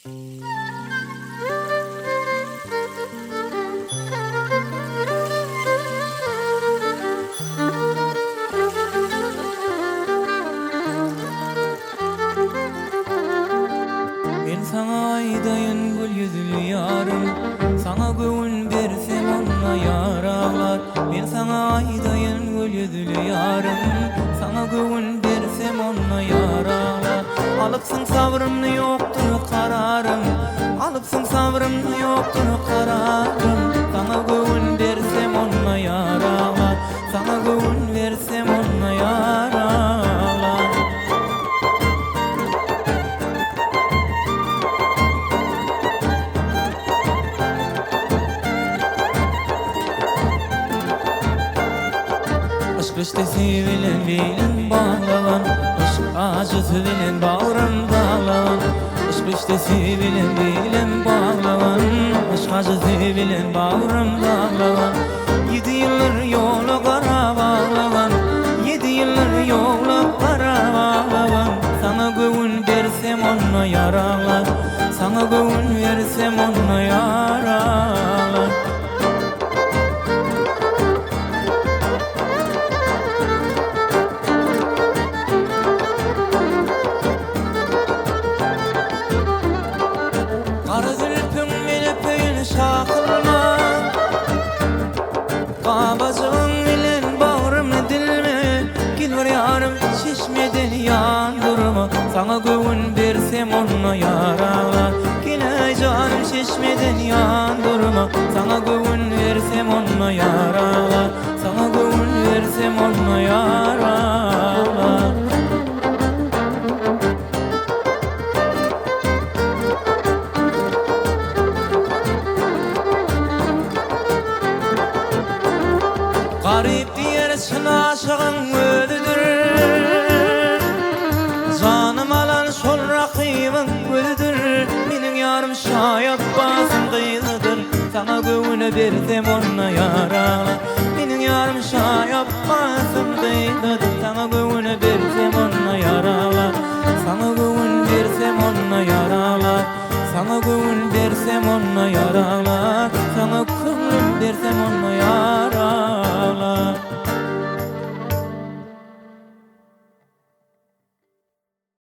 Ben sana aydayın gül yüzlü yarım, sana göğün bersem onunla yar ağlar. Ben sana aydayın gül yüzlü yarım, sana göğün bersem onunla yar ağlar. Alıpsın sabrımны yoktur kararım, alıpsın sabrımны yoktur kararım. Sana göğün bersem onunla yar ağlar, sana göğün versem onunla yar ağlar. Aşk işte sevilen bilen bağlavan, aşk acısı bilen bağrım bağlavan. Aşk işte sevilen bilen bağlavan, aşk acısı bilen bağrım bağlavan. 7 yıllar yola kara bağlavan, 7 yıllar yola kara bağlavan. Sana göğün versem onunla yaralar, sana göğün versem onunla yaralar. Şakılma babacığın bilen bağrımı dilme, gel var yarım çeşmeden yandırma. Sana göğün versem onunla yaralar, gel canım çeşmeden yandırma. Sana göğün versem onunla yaralar, sana göğün versem onunla yaralar. Garip diyer çın aşığın ödüdür, canım alan şol rakibin ödüdür. Menin yarım şayap basın kıyıdır, sana göğünü versem onunla yaralar. Menin yarım şayap basın kıyıdır, sana göğünü versem onunla yaralar. Sana göğün versem onunla yaralar, sana göğün versem onunla yaralar. Sana könlüm versem onunla yaralar.